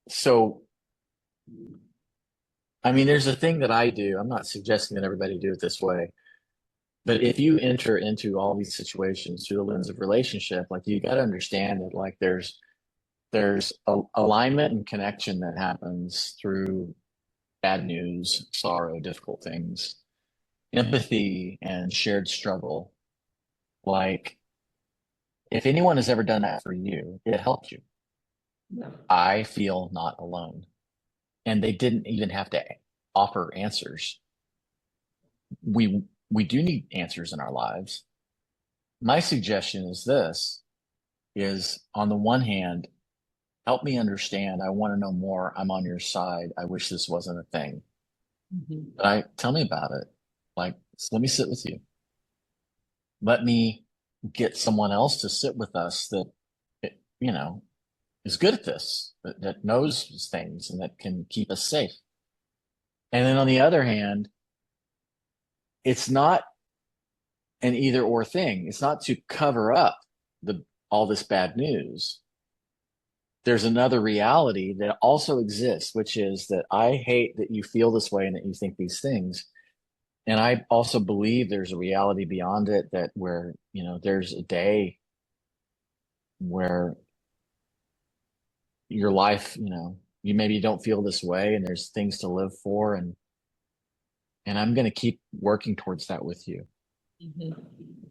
so I mean, there's a thing that I do. I'm not suggesting that everybody do it this way, but if you enter into all these situations through the lens of relationship, like you got to understand that like there's a alignment and connection that happens through bad news, sorrow, difficult things, empathy, and shared struggle. Like if anyone has ever done that for you, it helped you. no. I feel not alone. And they didn't even have to offer answers. We do need answers in our lives. My suggestion is this is on the one hand, help me understand. I want to know more. I'm on your side. I wish this wasn't a thing. Mhm. But tell me about it. Like, let me sit with you. Let me get someone else to sit with us that, you know, is good at this, that knows things and that can keep us safe. And then on the other hand, it's not an either or thing. It's not to cover up the all this bad news. There's another reality that also exists, which is that I hate that you feel this way and that you think these things. And I also believe there's a reality beyond it that where, there's a day where your life, you maybe don't feel this way and there's things to live for, and I'm going to keep working towards that with you. Mhm.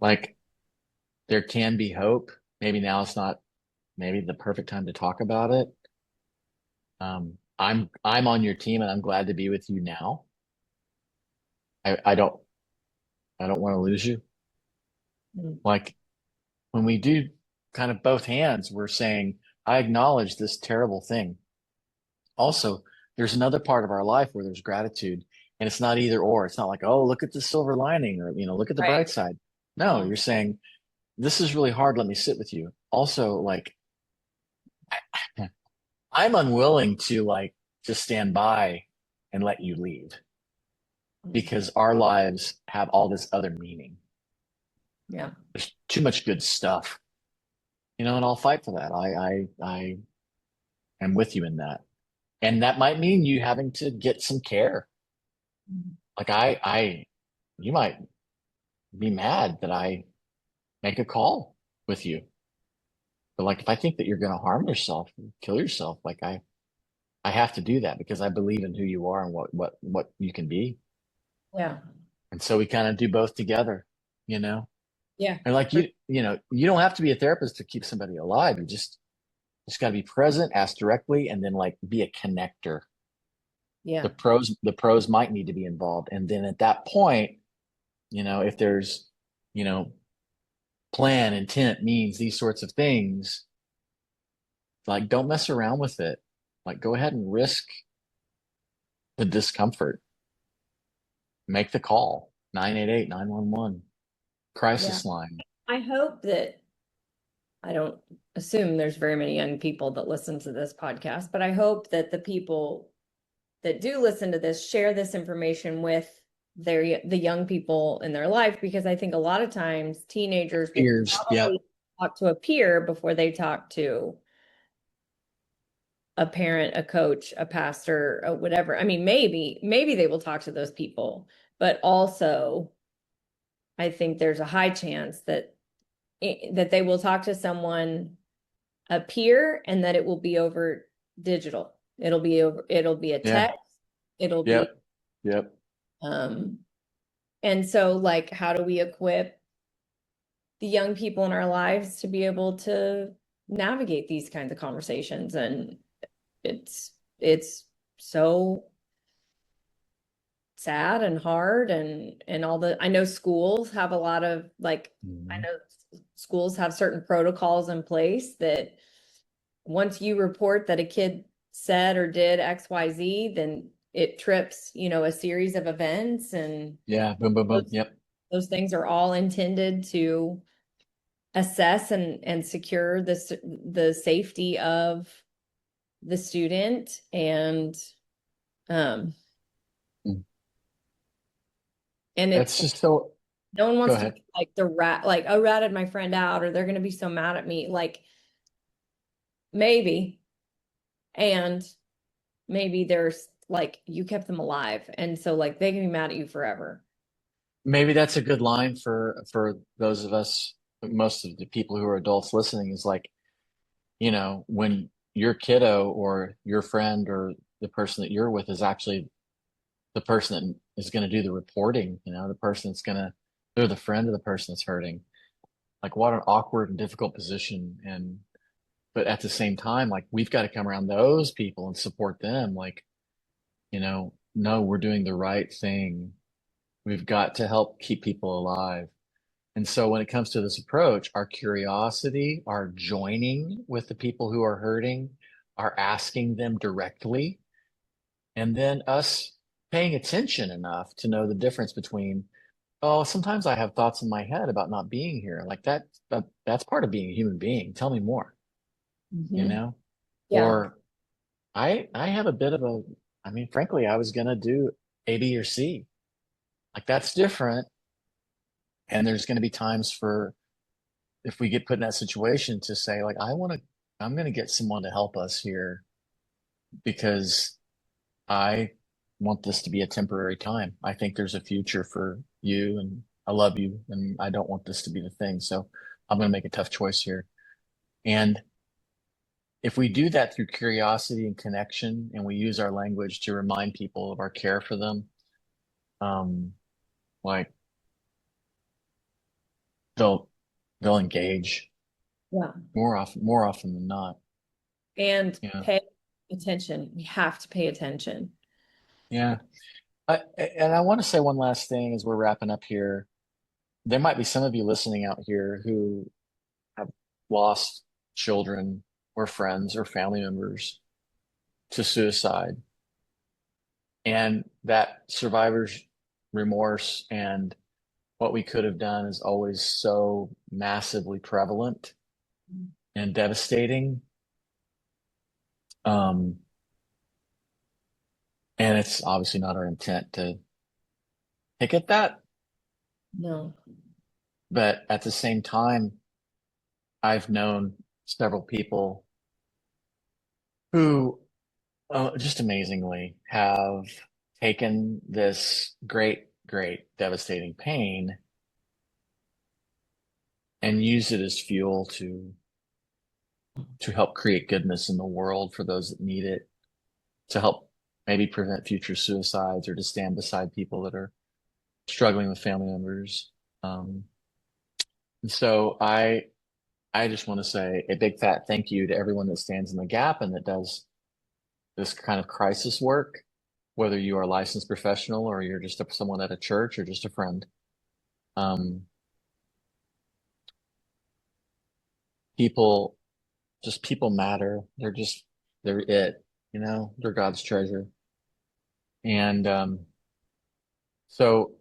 Like there can be hope. Maybe now it's not maybe the perfect time to talk about it. I'm on your team and I'm glad to be with you now. I don't want to lose you. Mhm. Like when we do kind of both hands, we're saying, I acknowledge this terrible thing. Also, there's another part of our life where there's gratitude, and it's not either or. It's not like, oh, look at the silver lining, or look at the Right. bright side. No, you're saying, this is really hard. Let me sit with you. Also, like I'm unwilling to like just stand by and let you leave Mhm. because our lives have all this other meaning. Yeah. There's too much good stuff, and I'll fight for that. I am with you in that. And that might mean you having to get some care. Mhm. Like you might be mad that I make a call with you. But like, if I think that you're going to harm yourself, kill yourself, like I have to do that because I believe in who you are and what you can be. Yeah. And so we kind of do both together, you know? Yeah. And like For, you don't have to be a therapist to keep somebody alive. You just got to be present, ask directly, and then like be a connector. yeah. The pros might need to be involved. And then at that point, if there's, you know, plan, intent, means, these sorts of things, like don't mess around with it. Like go ahead and risk the discomfort. Make the call. 988 911 Yeah. crisis line. I hope that I don't assume there's very many young people that listen to this podcast, but I hope that the people that do listen to this share this information with the young people in their life, because I think a lot of times teenagers will Fears. Yep. probably talk to a peer before they talk to a parent, a coach, a pastor, or whatever. I mean, maybe they will talk to those people, but also I think there's a high chance that they will talk to someone, a peer, and that it will be over digital. It'll be a Yeah. text, it'll be Yep. Yep. um and so like how do we equip the young people in our lives to be able to navigate these kinds of conversations? And it's so sad and hard, and all the I know schools have a lot of like I Mhm. know schools have certain protocols in place that once you report that a kid said or did XYZ, then it trips, a series of events, and Yeah. Boom, boom, boom. those Yep. those things are all intended to assess and secure the safety of the student. And um Mm. and It's it's just so, no one go wants to ahead. be like the rat, like I ratted my friend out or they're going to be so mad at me, like maybe. And maybe there's like you kept them alive, and so like they can be mad at you forever. Maybe that's a good line for those of us, most of the people who are adults listening is like, when your kiddo or your friend or the person that you're with is actually the person that is going to do the reporting, the person that's going to, they're the friend of the person that's hurting. Like what an awkward and difficult position. But at the same time, like we've got to come around those people and support them. Like, no, we're doing the right thing. We've got to help keep people alive. And so when it comes to this approach, our curiosity, our joining with the people who are hurting, our asking them directly, and then us paying attention enough to know the difference between, oh, sometimes I have thoughts in my head about not being here. Like that's part of being a human being. Tell me more, you Hmm. know? Yeah. Or I have a bit of a, I mean, frankly, I was gonna do A, B, or C. Like that's different. And there's gonna be times for if we get put in that situation to say, like, I'm gonna get someone to help us here because I want this to be a temporary time. I think there's a future for you and I love you and I don't want this to be the thing. So I'm gonna make a tough choice here. And if we do that through curiosity and connection and we use our language to remind people of our care for them, um, like they'll they'll engage Yeah. more often than not. And Yeah. pay attention. We have to pay attention. Yeah. And I want to say one last thing as we're wrapping up here. There might be some of you listening out here who have lost children or friends or family members to suicide. And that survivor's remorse and what we could have done is always so massively prevalent and devastating. Um, and it's obviously not our intent to pick at that. No. But at the same time, I've known several people who just amazingly have taken this great, great, devastating pain and used it as fuel to help create goodness in the world for those that need it. to help maybe prevent future suicides or to stand beside people that are struggling with family members. Um, and so I just want to say a big fat thank you to everyone that stands in the gap and that does this kind of crisis work, whether you are a licensed professional or you're just someone at a church or just a friend. Um, people, just people matter. They're it, they're God's treasure. And so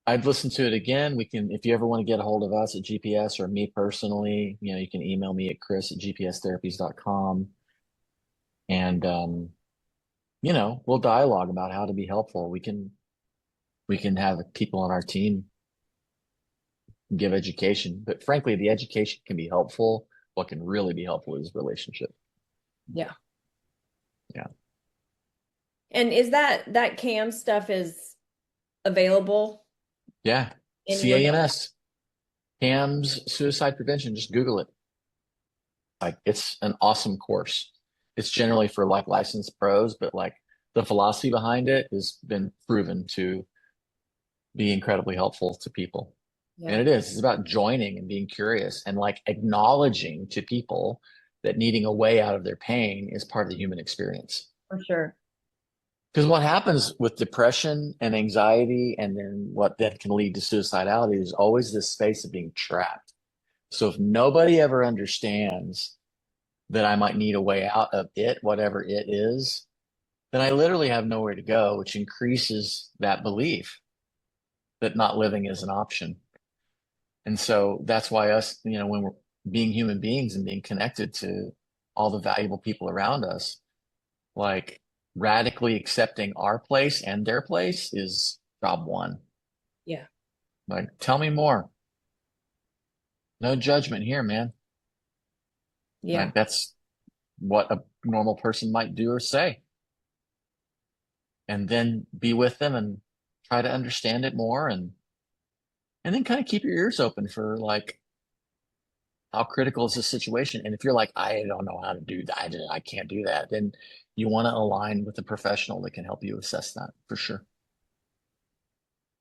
I'd listen to it again. If you ever want to get a hold of us at GPS or me personally, you can email me at chris@gpstherapies.com. And, we'll dialogue about how to be helpful. We can have people on our team give education, but frankly, the education can be helpful. What can really be helpful is relationship. Yeah. Yeah. And is that CAM stuff is available Yeah. anywhere? CAMS, CAMS suicide prevention. Just Google it. Like it's an awesome course. It's generally for like licensed pros, but like the philosophy behind it has been proven to be incredibly helpful to people. And Yeah, it is. It's about joining and being curious and like acknowledging to people that needing a way out of their pain is part of the human experience. for sure. Because what happens with depression and anxiety, and then what that can lead to suicidality, is always this space of being trapped. So if nobody ever understands that I might need a way out of it, whatever it is, then I literally have nowhere to go, which increases that belief that not living is an option. And so that's why us, when we're being human beings and being connected to all the valuable people around us, like radically accepting our place and their place is job one. Yeah. Like, tell me more. No judgment here, man. Yeah. Like, that's what a normal person might do or say. And then be with them and try to understand it more and then kind of keep your ears open for like how critical is this situation. And if you're like, I don't know how to do that, I can't do that, then you want to align with a professional that can help you assess that for sure.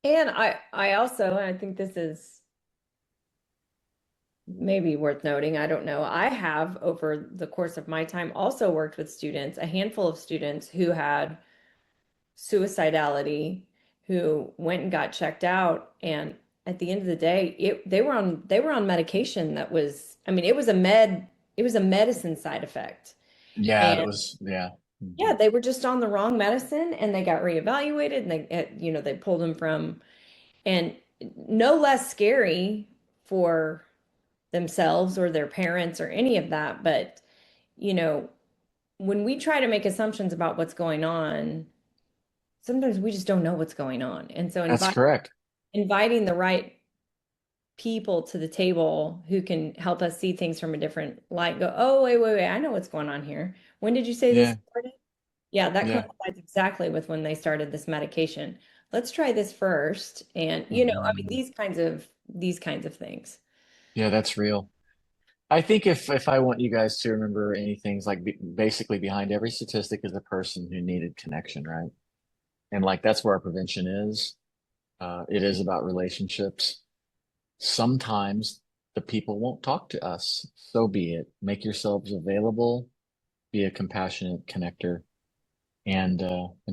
And I also, and I think this is maybe worth noting, I don't know. I have over the course of my time also worked with students, a handful of students who had suicidality, who went and got checked out, and at the end of the day, they were on medication that was, I mean, it was a medicine side effect. Yeah, that And was, yeah. yeah, Mhm. they were just on the wrong medicine and they got reevaluated and they pulled them from, and no less scary for themselves or their parents or any of that. But, you know, when we try to make assumptions about what's going on, sometimes we just don't know what's going on. And so That's correct. inviting the right people to the table who can help us see things from a different light, go, oh, wait, I know what's going on here. When did you say this Yeah, started? Yeah, that yeah. coincides exactly with when they started this medication. Let's try this first. And, I mean, Mhm. these kinds of things. Yeah, that's real. I think if I want you guys to remember anything, it's like basically behind every statistic is a person who needed connection, right? And like that's where our prevention is. It is about relationships. Sometimes the people won't talk to us. So be it. Make yourselves available, be a compassionate connector, and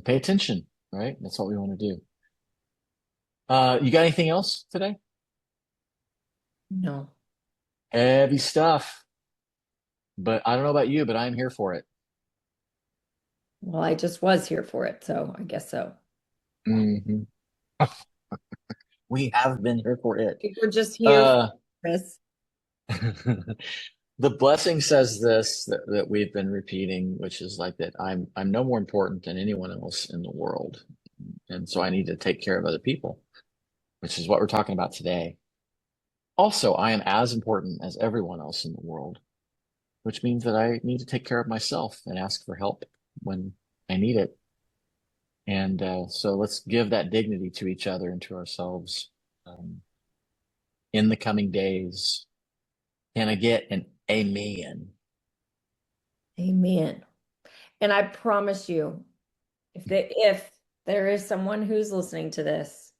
pay attention, right? That's what we want to do. You got anything else today? No. Heavy stuff. But I don't know about you, but I'm here for it. Well, I just was here for it, so I guess so. Hmm. We have been here for it. We're just here for Uh, this. the blessing says this that we've been repeating, which is like that I'm no more important than anyone else in the world. And so I need to take care of other people, which is what we're talking about today. Also, I am as important as everyone else in the world, which means that I need to take care of myself and ask for help when I need it. And so let's give that dignity to each other and to ourselves um, in the coming days. Can I get an amen? Amen. And I promise you, if there is someone who's listening to this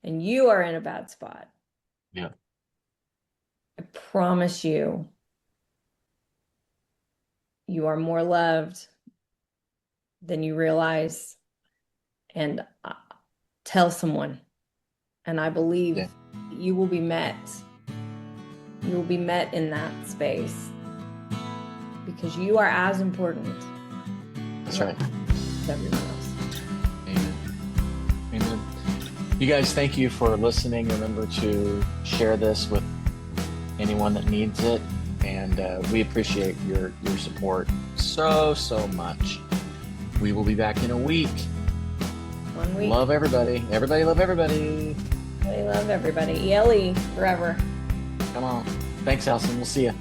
and you are in a bad spot, Yeah. I promise you, you are more loved than you realize. And tell someone. And I believe you will be met. You will be met in that space because you are as important. That's right. As everyone else. Amen. Amen. You guys, thank you for listening. Remember to share this with anyone that needs it. And we appreciate your support so much. We will be back in a week. 1 week. Love everybody. Everybody love everybody. Everybody love everybody. ELE forever. Come on. Thanks, Alison. We'll see you.